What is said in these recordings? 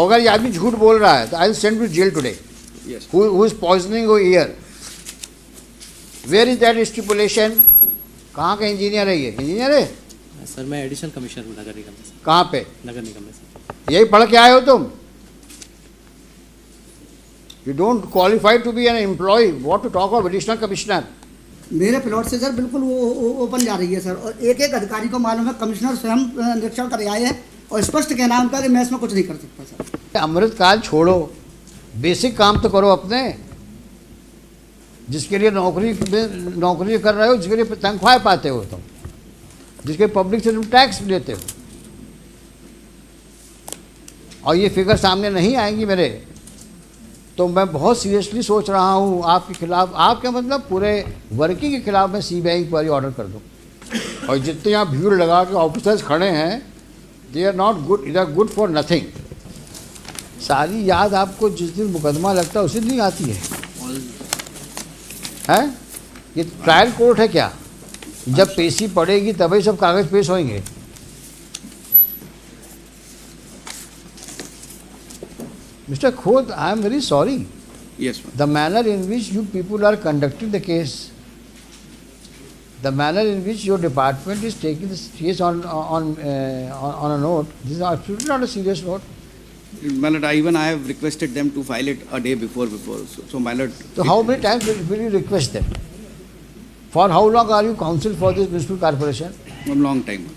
अगर ये आदमी झूठ बोल रहा है तो I will send to jail today. Yes. Who is poisoning your ear? Where is that stipulation? कहाँ का इंजीनियर है ये? इंजीनियर है? सर मैं एडिशनल कमिश्नर हूँ नगर निगम में. कहाँ पे? नगर निगम में सर. यही पढ़ के आए हो तुम? You don't qualify to be an employee. What to talk of additional commissioner? मेरे प्लॉट से सर बिल्कुल वो ओपन जा रही है सर, और एक एक अधिकारी को मालूम है, कमिश्नर स्वयं निरीक्षण कर आए हैं और स्पष्ट कहना है उनका कि मैं इसमें कुछ नहीं कर सकता सर. अमृतकाल छोड़ो, बेसिक काम तो करो अपने, जिसके लिए नौकरी कर रहे हो, जिसके लिए तनख्वाह पाते हो तुम, जिसके पब्लिक से तुम टैक्स लेते हो, और ये फिगर सामने नहीं आएंगी मेरे, तो मैं बहुत सीरियसली सोच रहा हूँ आपके खिलाफ, आपके मतलब पूरे वर्किंग के खिलाफ मैं सीबीआई इंक्वायरी ऑर्डर कर दूँ. और जितने यहाँ भीड़ लगा के ऑफिसर्स खड़े हैं, they are not good, they are good for nothing. सारी याद आपको जिस दिन मुकदमा लगता है उसी दिन आती है. हैं? ये ट्रायल कोर्ट है क्या? जब पेशी पड़ेगी तभी सब कागज पेश होंगे. Mr. Khod, I am very sorry. Yes, ma'am. The manner in which you people are conducting the case, the manner in which your department is taking this case on a note, this is absolutely not a serious note. My lord, I have requested them to file it a day before. So my lord. So how many times will you request them? For how long are you counsel for this municipal corporation? A long time.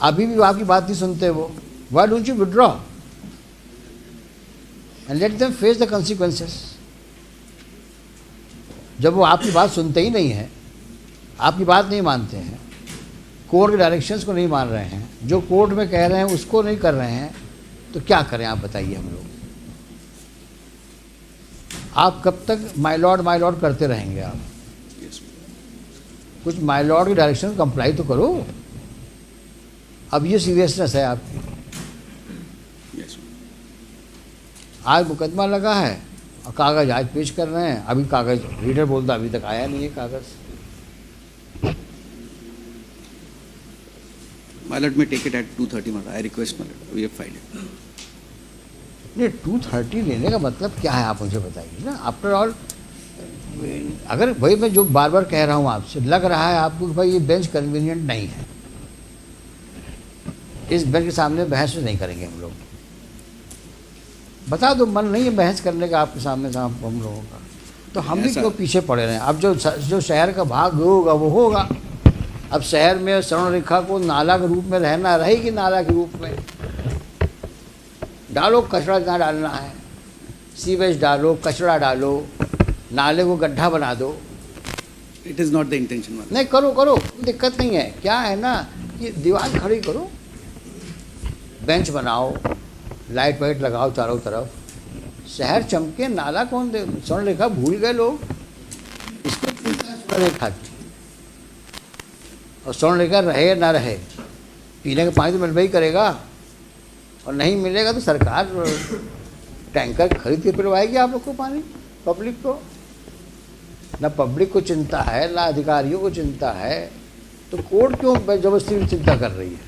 अभी भी आपकी बात नहीं सुनते वो. Why don't you withdraw? And let them face the consequences. जब वो आपकी बात सुनते ही नहीं हैं, आपकी बात नहीं मानते हैं, कोर्ट के डायरेक्शंस को नहीं मान रहे हैं, जो कोर्ट में कह रहे हैं उसको नहीं कर रहे हैं, तो क्या करें आप बताइए हम लोग. आप कब तक माय लॉर्ड करते रहेंगे आप? कुछ माय लॉर्ड की डायरेक्शन कंप्लाई तो करो. अब ये सीरियसनेस है आपकी. आज मुकदमा लगा है और कागज आज पेश कर रहे हैं. अभी कागज रीडर बोलता अभी तक आया नहीं है कागज. My lord may take it at 2:30. I request my lord. We have filed it. नहीं 2:30 लेने का मतलब क्या है आप मुझे बताइए ना. आफ्टर ऑल अगर भाई मैं जो बार बार कह रहा हूँ आपसे, लग रहा है आपको कि भाई ये बेंच कन्वीनियंट नहीं है, इस बेंच के सामने बहस नहीं करेंगे हम लोग. बता दो मन नहीं है बहस करने का आपके सामने हम लोगों का, तो हम भी क्यों पीछे पड़े रहे हैं. अब जो शहर का भाग होगा वो होगा. अब शहर में स्वर्ण रेखा को नाला के रूप में रहना रहेगी, नाला के रूप में डालो, कचरा जहाँ डालना है, सीवेज डालो, कचरा डालो, नाले को गड्ढा बना दो. It is not the intention. नहीं करो, दिक्कत नहीं है. क्या है ना, ये दीवार खड़ी करो, बेंच बनाओ, लाइट वाइट लगाओ चारों तरफ, शहर चमके. नाला कौन दे, स्वर्ण रेखा भूल गए लोग, इसको स्वर्ण रेखा की. और स्वर्ण रेखा रहे ना रहे, पीने का पानी तो मिलना ही करेगा, और नहीं मिलेगा तो सरकार टैंकर खरीद के पिलवाएगी आप लोग को पानी, पब्लिक को. ना पब्लिक को चिंता है, ना अधिकारियों को चिंता है, तो कोर्ट क्यों जबरदस्ती चिंता कर रही है.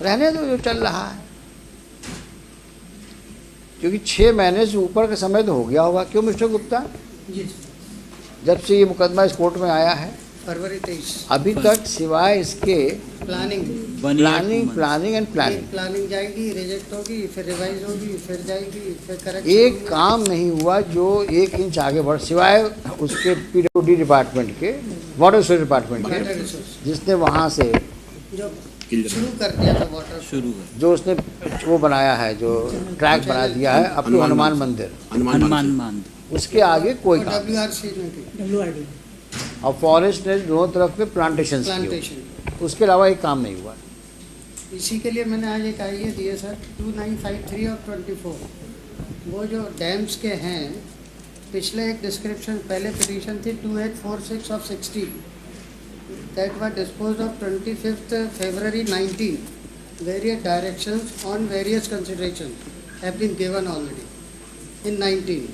रहने दो जो चल रहा है, क्योंकि 6 महीने से ऊपर का समय तो हो गया होगा. क्यों मिस्टर गुप्ता? जी. जब से ये मुकदमा इस कोर्ट में आया है फरवरी 23 अभी तक सिवाय इसके प्लानिंग एंड प्लानिंग जाएगी, रिजेक्ट होगी, फिर रिवाइज होगी, फिर जाएगी, फिर करेक्ट. एक काम नहीं हुआ जो 1 इंच आगे बढ़, सिवाय उसके पीडब्ल्यूडी डिपार्टमेंट के, वाटर रिसोर्स डिपार्टमेंट के, जिसने वहाँ से जो शुरू कर दिया था वाटर, जो उसने वो बनाया है, जो ट्रैक बना दिया है अप टू हनुमान मंदिर, उसके आगे कोई काम. WRD और फॉरेस्ट ने दोनों तरफ में प्लांटेशन, उसके अलावा एक काम नहीं हुआ. इसी के लिए मैंने आज एक आइडिया दिए सर, 2953 और 24, वो जो डैम्स के हैं, पिछले एक डिस्क्रिप्शन, पहले पिटीशन थी 2846 of 60 that were disposed of 25th February 19. Various directions on various considerations have been given already in 19.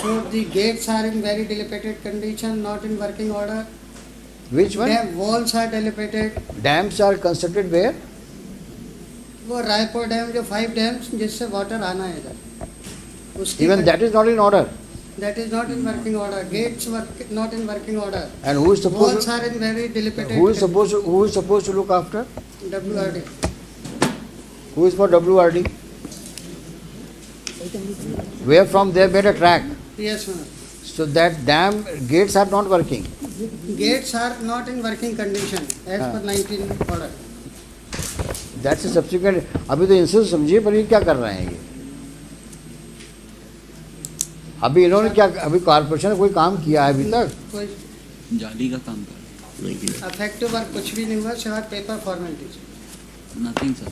So the gates are in very dilapidated condition, not in working order. Which one? Walls are dilapidated. Dams are constructed where? वो Raipur dam जो 5 dams जिससे water आना है इधर, उसकी Even that is not in order. that is not in working order. Gates were not in working order. And who is Walls supposed are in very dilapidated. who is supposed to look after? WRD. Who is for WRD? Where from they made a track. Yes, ma'am. So that dam gates are not working. Gates are not in working condition as per 19 order. That's a subsequent. अभी तो इनसे समझिए पर ये क्या कर रहे हैं ये? अभी इन्होंने क्या, अभी कॉर्पोरेशन ने कोई काम किया है अभी तक? कोई जाली का काम कर अफेक्टिव वर्क कुछ भी नहीं हुआ सिवाय पेपर फॉर्मेलिटीज. Nothing sir.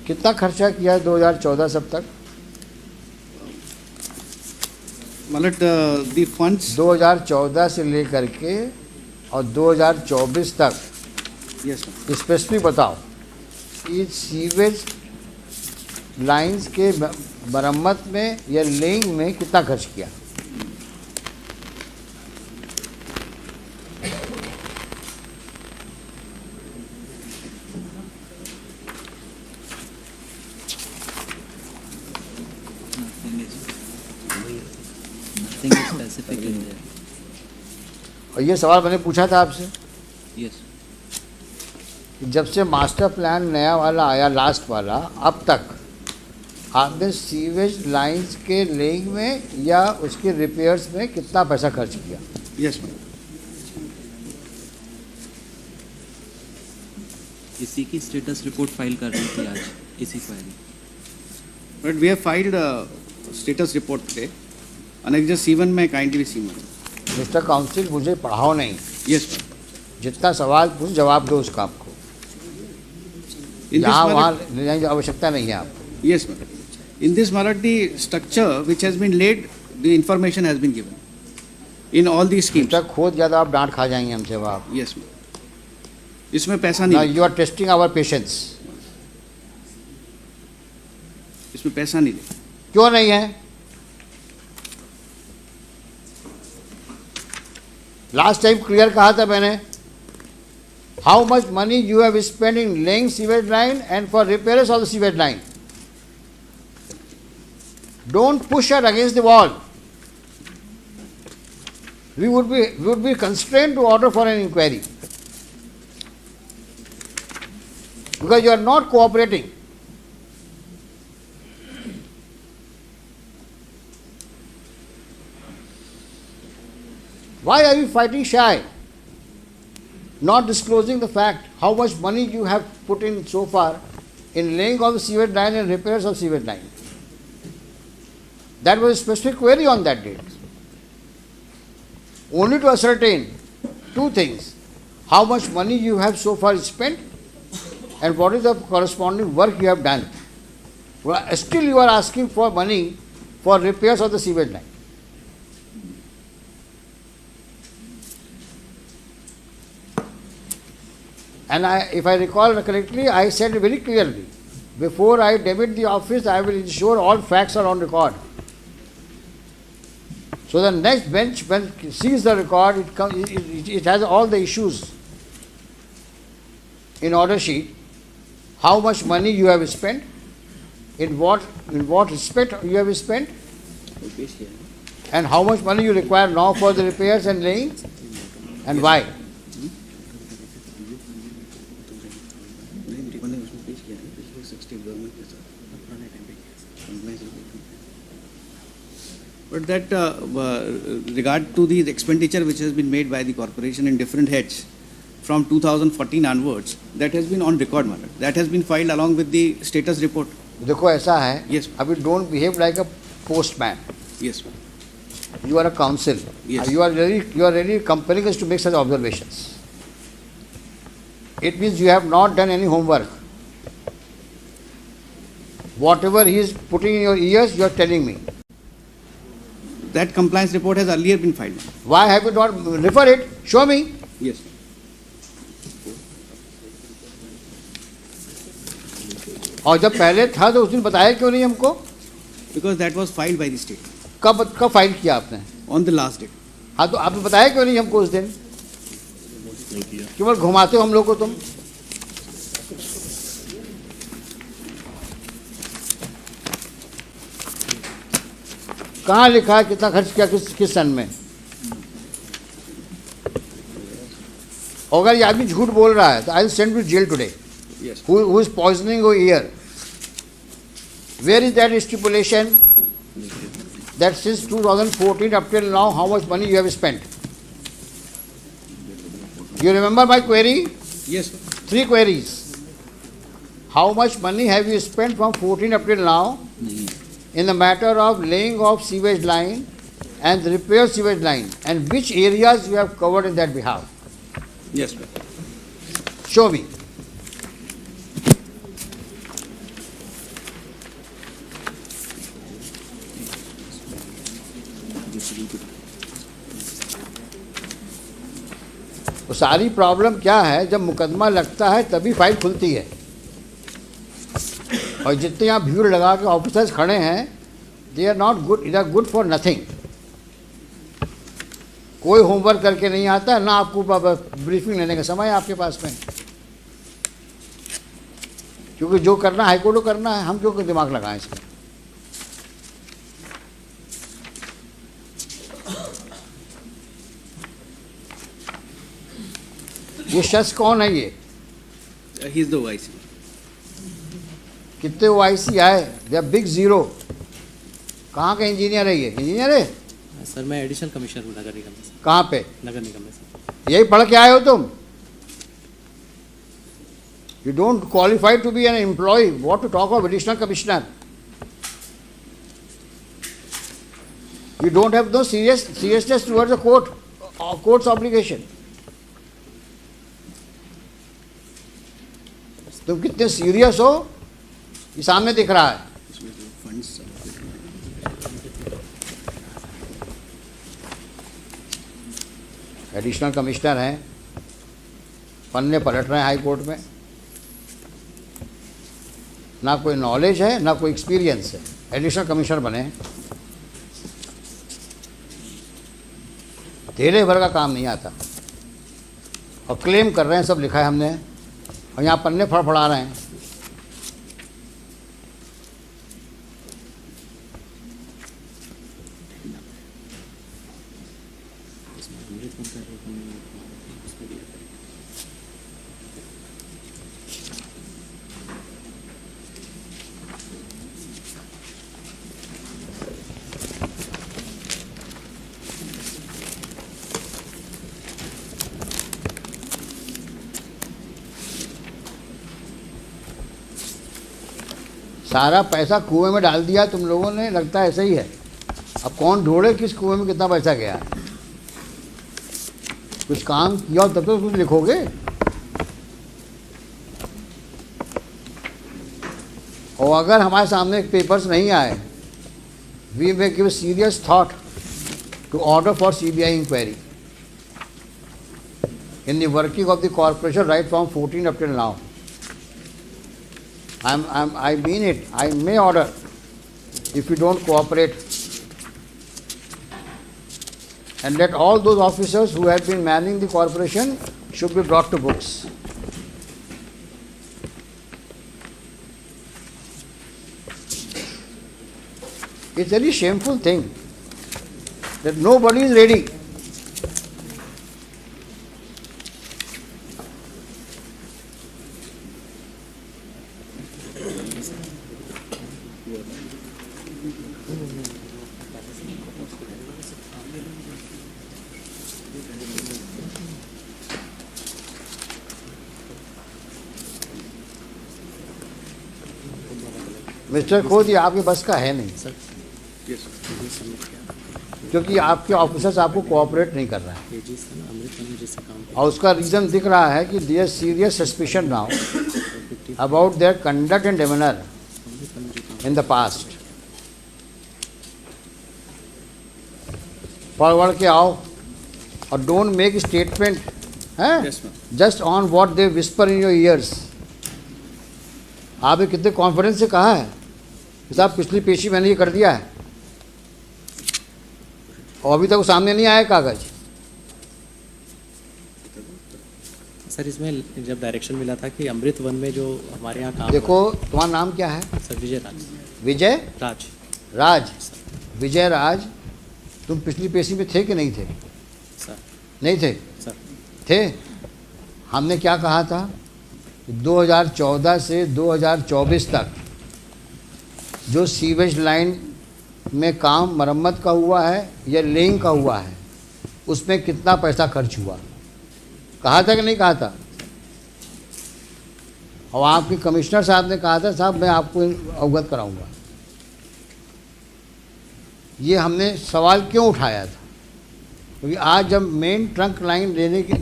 कितना खर्चा किया है 2014 सब तक? मतलब the funds. 2014 से लेकर के और 2024 तक Yes, sir. स्पेसिफिक बताओ कि सीवेज लाइंस के मरम्मत में या लेइंग में कितना खर्च किया? Nothing is specific in there. और ये सवाल मैंने पूछा था आपसे Yes. कि जब से मास्टर प्लान नया वाला आया, लास्ट वाला, अब तक आपने सीवेज लाइंस के लेइंग में या उसके रिपेयर्स में कितना पैसा खर्च किया? Yes, ma'am. इसी की स्टेटस रिपोर्ट फाइल कर रही थी आज इसी query. But we have filed a status report today. Annexure C1 में kindly see me. Mister council, मुझे पढ़ाओ नहीं, Yes, ma'am. जितना सवाल पूछ जवाब दो उसका आपको. In this यहाँ matter, वहाँ ले जाने की आवश्यकता नहीं है आपको. yes, ma'am. In this matter, the structure which has been laid, the information has been given. In all these schemes. जब तक खोद ज़्यादा आप डांट खा जाएंगे हमसे आप. Yes, ma'am. इसमें पैसा Now नहीं. you are testing our patience. इसमें पैसा नहीं दे. क्यों नहीं है? लास्ट टाइम क्लियर कहा था मैंने. How much money you have spent in laying sewage line and for repairs of the sewage line? Don't push her against the wall. We would be constrained to order for an inquiry because you are not cooperating. Why are you fighting shy? Not disclosing the fact how much money you have put in so far in laying of the sewage line and repairs of sewage line. That was a specific query on that date. Only to ascertain two things: how much money you have so far spent and what is the corresponding work you have done. Well, still you are asking for money for repairs of the sewage line. And if I recall correctly, I said very clearly, before I demit the office, I will ensure all facts are on record. So the next bench, when it sees the record, it has all the issues in order sheet. How much money you have spent, in what respect you have spent, and how much money you require now for the repairs and laying, and why. But that regard to the expenditure which has been made by the corporation in different heads from 2014 onwards, that has been on record matter. That has been filed along with the status report. देखो ऐसा है, Yes. अभी don't behave like a postman. Yes, ma'am. You are a counsel. Yes. You are really compelling us to make such observations. It means you have not done any homework. Whatever he is putting in your ears, you are telling me. That compliance report has earlier been filed. Why have you not refer it? Show me. Yes. और जब पहले था तो उस दिन बताया क्यों नहीं हमको? Because that was filed by the state कब फाइल किया आपने? on the last date. हाँ तो आपने बताया क्यों नहीं हमको उस दिन? केवल घुमाते हो हम लोग को तुम. कहाँ लिखा है कितना खर्च किया किस सन में? अगर ये आदमी झूठ बोल रहा है तो I will send to jail today. Yes. Who is poisoning your ear? Where is that stipulation that since 2014 up till now how much money you have spent? You remember my query? Yes, sir. 3 queries. How much money have you spent from 14 up till now in the matter of laying of sewage line and repair sewage line, and which areas you have covered in that behalf? Yes, sir. Show me. तो सारी problem क्या है, जब मुकदमा लगता है तभी file खुलती है. और जितने यहाँ भीड़ लगा के ऑफिसर्स खड़े हैं, they are not good, they are good for nothing. कोई होमवर्क करके नहीं आता, ना आपको ब्रीफिंग लेने का समय है आपके पास में. क्योंकि जो करना हाई कोर्ट को करना है, हम क्यों दिमाग लगाएं इसमें. ये शख्स कौन है ये? He is the OIC. कितने OIC आए? They are big zero. कहाँ का इंजीनियर है ये? इंजीनियर है? सर मैं एडिशनल कमिश्नर हूँ नगर निगम में. कहाँ पे? नगर निगम में सर. यही पढ़ के आए हो तुम? You don't qualify to be an employee. What to talk of additional commissioner? You don't have no seriousness towards the court's obligation. तुम कितने सीरियस हो ये सामने दिख रहा है. एडिशनल कमिश्नर हैं, पन्ने पलट रहे हैं हाई कोर्ट में. ना कोई नॉलेज है ना कोई एक्सपीरियंस है, एडिशनल कमिश्नर बने. तेरे भर का काम नहीं आता और क्लेम कर रहे हैं सब लिखा है हमने, और यहाँ पन्ने फड़फड़ा रहे हैं. सारा पैसा कुएं में डाल दिया तुम लोगों ने, लगता है ऐसा ही है. अब कौन ढूंढे किस कुएं में कितना पैसा गया. कुछ काम किया तब तो कुछ लिखोगे. और अगर हमारे सामने पेपर्स नहीं आए, we may give serious thought to order for CBI inquiry in the working of the corporation right from 14 up till now. I mean it. I may order if you don't cooperate, and let all those officers who have been manning the corporation should be brought to books. It's a very shameful thing that nobody is ready. Mister खोद, ये आपके बस का है नहीं sir, क्योंकि आपके officers आपको कोऑपरेट नहीं कर रहे हैं. और उसका रीज़न दिख रहा है कि their serious suspicion now about their conduct and demeanour in the past. Forward के आओ और don't make statement just on what they whisper in your ears. आपने कितने कॉन्फिडेंस से कहा है कि साहब पिछली पेशी मैंने ये कर दिया है, और अभी तक सामने नहीं आया कागज. सर इसमें जब डायरेक्शन मिला था कि अमृत वन में जो हमारे यहाँ काम. देखो तुम्हारा नाम क्या है? सर विजय राज. विजय राज. राज. विजय राज, तुम पिछली पेशी में थे कि नहीं थे? सर नहीं थे? सर थे। हमने क्या कहा था कि 2014 से 2024 तक जो सीवेज लाइन में काम मरम्मत का हुआ है या लेइंग का हुआ है, उसमें कितना पैसा खर्च हुआ, कहा था कि नहीं कहा था? और आपके कमिश्नर साहब ने कहा था साहब मैं आपको अवगत कराऊंगा। ये हमने सवाल क्यों उठाया था? क्योंकि आज जब मेन ट्रंक लाइन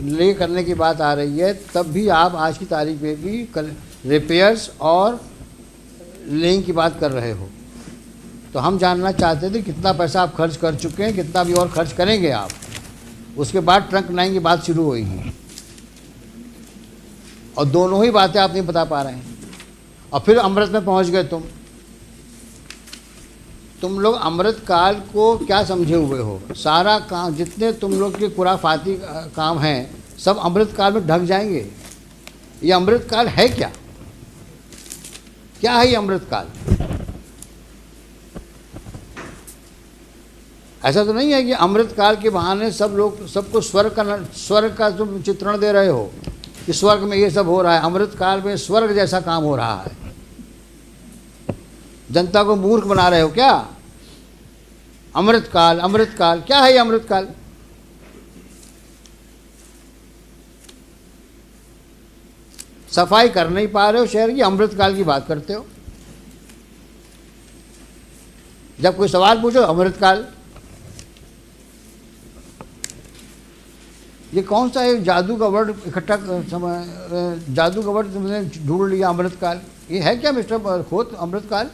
ले करने की बात आ रही है, तब भी आप आज की तारीख में भी रिपेयर्स और लेइंग की बात कर रहे हो। तो हम जानना चाहते थे कितना पैसा आप खर्च कर चुके हैं, कितना भी और खर्च करेंगे आप। उसके बाद ट्रंक लाइन की बात शुरू होगी, और दोनों ही बातें आप नहीं बता पा रहे हैं। और फिर अमृत में पहुंच गए तुम लोग अमृत काल को क्या समझे हुए हो? सारा काम, जितने तुम लोग के खुराफाती काम हैं, सब अमृत काल में ढक जाएंगे। ये अमृत काल है क्या? क्या है ये अमृत काल? ऐसा तो नहीं है कि अमृत काल के बहाने सब लोग सबको स्वर्ग का तुम चित्रण दे रहे हो कि स्वर्ग में ये सब हो रहा है। अमृत काल में स्वर्ग जैसा काम हो रहा है। जनता को मूर्ख बना रहे हो क्या? अमृत काल क्या है ये अमृत काल? सफाई कर नहीं पा रहे हो शहर की, अमृत काल की बात करते हो। जब कोई सवाल पूछो अमृत काल। ये कौन सा एक जादू का वर्ड इकट्ठा जादू का वर्ड तुमने ढूंढ लिया, अमृत काल? ये है क्या मिस्टर खोत अमृत काल?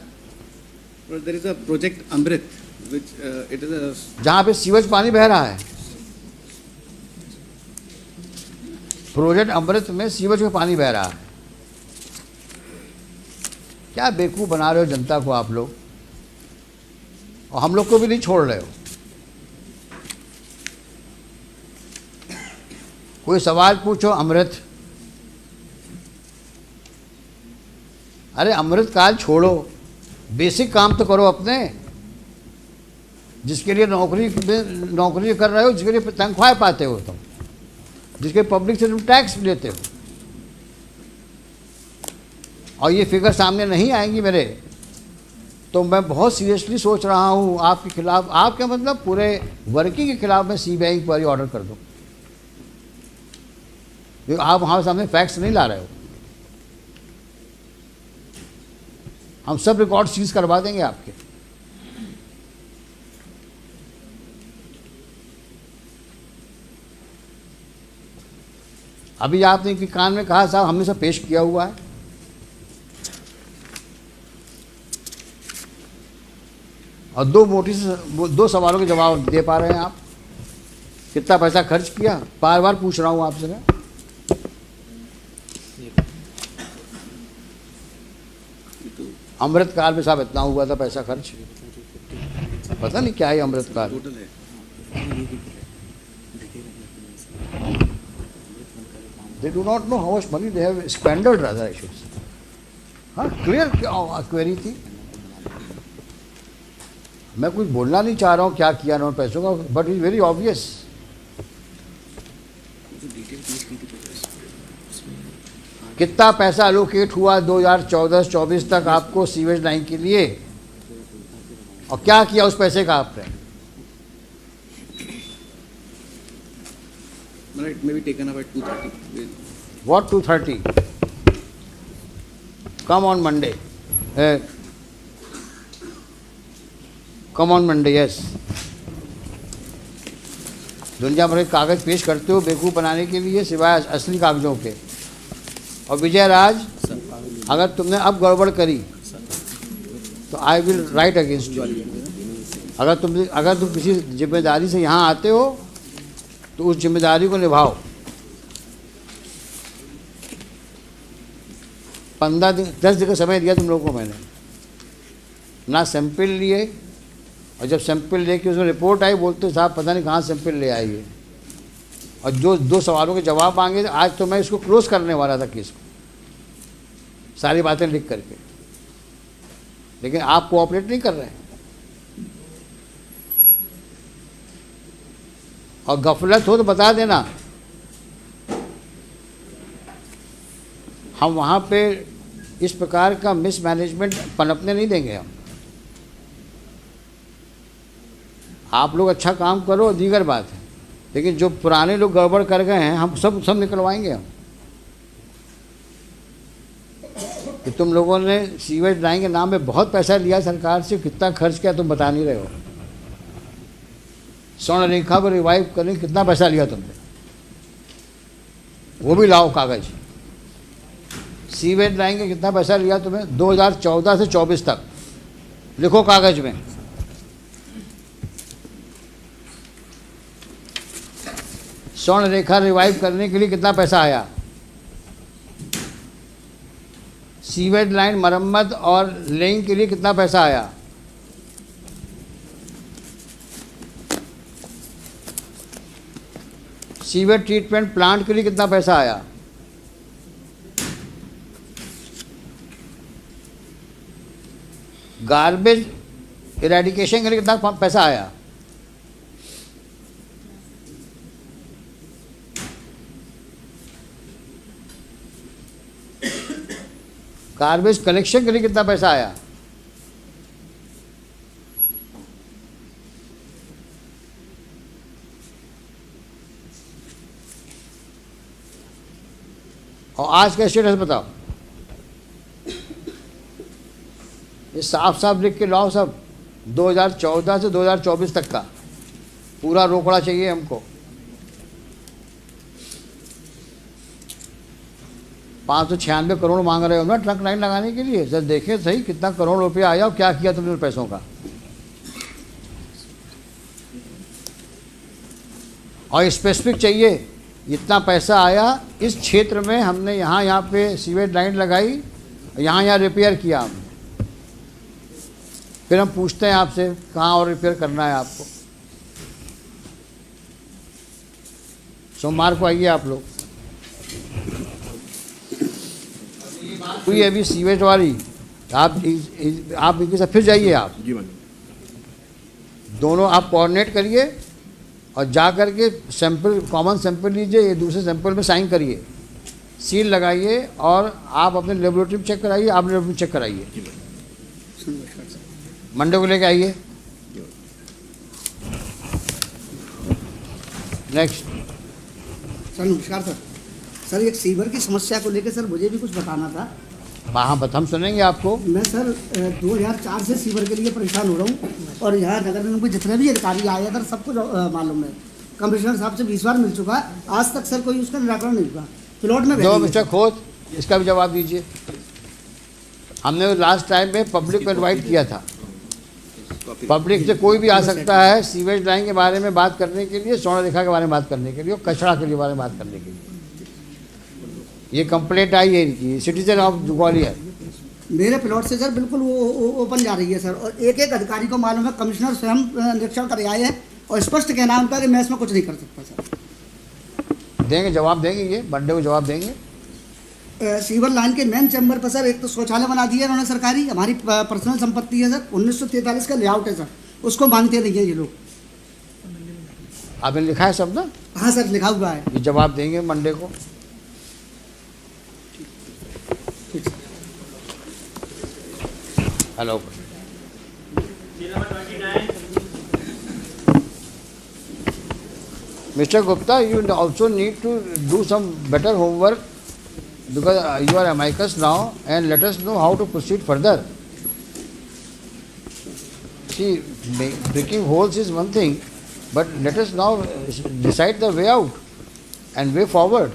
There is a project Amrit, which it is a जहाँ पे सीवेज पानी बह रहा है, प्रोजेक्ट अमृत में सीवेज में पानी बह रहा है। क्या बेवकूफ़ बना रहे हो जनता को आप लोग, और हम लोग को भी नहीं छोड़ रहे हो। कोई सवाल पूछो अमृत, अरे अमृत काल छोड़ो, बेसिक काम तो करो अपने, जिसके लिए नौकरी कर रहे हो, जिसके लिए तनख्वाह पाते हो तुम, जिसके पब्लिक से तुम टैक्स लेते हो। और ये फिगर सामने नहीं आएंगी मेरे, तो मैं बहुत सीरियसली सोच रहा हूँ आपके खिलाफ, आपके मतलब पूरे वर्किंग के खिलाफ मैं सीबीआई इंक्वायरी ऑर्डर कर दूँ। क्योंकि आप हमारे सामने फैक्ट्स नहीं ला रहे हो। हम सब रिकॉर्ड सीज करवा देंगे आपके। अभी आपने कि कान में कहा साहब हमने सब पेश किया हुआ है, और दो सवालों के जवाब दे पा रहे हैं आप। कितना पैसा खर्च किया, बार बार पूछ रहा हूं आपसे मैं। अमृत काल में साहब इतना हुआ था पैसा खर्च, पता नहीं क्या है अमृत काल। total है। They do not know how much money they have squandered, rather I should say. हाँ, क्लियर क्वेरी थी। मैं कुछ बोलना नहीं चाह रहा हूँ क्या किया ना पैसों का, बट इज वेरी ऑब्वियस। कितना पैसा एलोकेट हुआ 2014-24 तक आपको सीवेज लाइन के लिए, और क्या किया उस पैसे का आपने? It may be taken up at 2:30. What 2:30? Come on Monday. Come on Monday, yes. दुनिया भर के कागज पेश करते हो बेवकूफ़ बनाने के लिए, सिवाय असली कागजों के। और विजय राज, अगर तुमने अब गड़बड़ करी तो I will write against you. अगर तुम किसी जिम्मेदारी से यहाँ आते हो तो उस जिम्मेदारी को निभाओ। 15 दिन 10 दिन का समय दिया तुम लोगों को मैंने, ना सैंपल लिए, और जब सैंपल लेके उसमें रिपोर्ट आई बोलते साहब पता नहीं कहाँ सैंपल ले आइए, और जो 2 सवालों के जवाब मांगे। आज तो मैं इसको क्लोज करने वाला था केस को, सारी बातें लिख करके, लेकिन आप कोऑपरेट नहीं कर रहे हैं। और गफलत हो तो बता देना, हम वहाँ पे इस प्रकार का मिसमैनेजमेंट पनपने नहीं देंगे हम। आप लोग अच्छा काम करो दीगर बात है, लेकिन जो पुराने लोग गड़बड़ कर गए हैं हम सब निकलवाएंगे हम। कि तुम लोगों ने सीवेज लाइन के नाम पे बहुत पैसा लिया सरकार से, कितना खर्च किया तुम बता नहीं रहे हो। स्वर्ण रेखा को रिवाइव करने कितना पैसा लिया तुमने, वो भी लाओ कागज। सीवेज लाइन के कितना पैसा लिया तुम्हें 2014 से 24 तक, लिखो कागज में। स्वर्ण रेखा रिवाइव करने के लिए कितना पैसा आया, सीवेज लाइन मरम्मत और लेइंग के लिए कितना पैसा आया, सीवेज ट्रीटमेंट प्लांट के लिए कितना पैसा आया, गार्बेज इरेडिकेशन के लिए कितना पैसा आया, गार्बेज कलेक्शन के लिए कितना पैसा आया, और आज का स्टेटस बताओ। ये साफ साफ लिख के लाओ सब, 2014 से 2024 तक का पूरा रोकड़ा चाहिए हमको। 596 करोड़ मांग रहे हो ना ट्रक लाइन लगाने के लिए, सर देखें सही कितना करोड़ रुपया आया और क्या किया तुमने पैसों का। और स्पेसिफिक चाहिए, इतना पैसा आया इस क्षेत्र में, हमने यहाँ पे सीवेज लाइन लगाई, यहाँ रिपेयर किया हमने। फिर हम पूछते हैं आपसे कहाँ और रिपेयर करना है आपको। सोमवार को आइए आप लोग। हुई अभी सीवेज वाली, आप इनके साथ फिर जाइए, आप दोनों आप कोऑर्डिनेट करिए और जा कर के सैंपल, कॉमन सैंपल लीजिए, ये दूसरे सैंपल में साइन करिए, सील लगाइए और आप अपने लेबोरेटरी में चेक कराइए, आप लेबोरेटरी में चेक कराइए। मंडे को लेके आइए। नेक्स्ट। सर नमस्कार सर। सर एक सीवर की समस्या को लेकर सर मुझे भी कुछ बताना था। हाँ हम सुनेंगे आपको। मैं सर 2004 से सीवर के लिए परेशान हो रहा हूँ और यहाँ नगर निगम के जितने भी अधिकारी आए सर सब कुछ मालूम है। कमिश्नर साहब से 20 बार मिल चुका, आज तक सर कोई उसका निराकरण नहीं हुआ। प्लॉट में जो मिस्टर खोत, इसका भी जवाब दीजिए। हमने लास्ट टाइम में पब्लिक को इन्वाइट किया था, पब्लिक से कोई भी आ सकता है सीवेज लाइन के बारे में बात करने के लिए, स्वर्ण रेखा के बारे में बात करने के लिए और कचरा के लिए बारे में बात करने के लिए। ये कंप्लेंट आई है इनकी, सिटीजन ऑफ ग्वालियर। मेरे प्लॉट से सर बिल्कुल वो ओपन जा रही है सर, और एक एक अधिकारी को मालूम है, कमिश्नर स्वयं निरीक्षण कर आए हैं और स्पष्ट कहना है उनका कि मैं इसमें कुछ नहीं कर सकता सर। देंगे, जवाब देंगे, ये मंडे को जवाब देंगे। सीवर लाइन के मेन चैम्बर पर सर एक तो शौचालय बना दिया उन्होंने सरकारी, हमारी पर्सनल संपत्ति है सर, 1943 का लेआउट है सर, उसको मानते नहीं है ये लोग। आपने लिखा है सब ना? हाँ सर लिखा हुआ है। ये जवाब देंगे मंडे को। Hello. Mr. Gupta, you also need to do some better homework because you are amicus now, and let us know how to proceed further. See, breaking holes is one thing, but let us now decide the way out and way forward.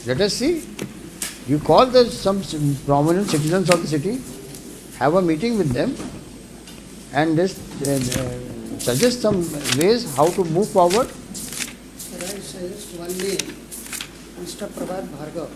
Let us see. You call some prominent citizens of the city, have a meeting with them, and just suggest some ways how to move forward. Sir, I suggest one name, Mr. Prabhat Bhargav.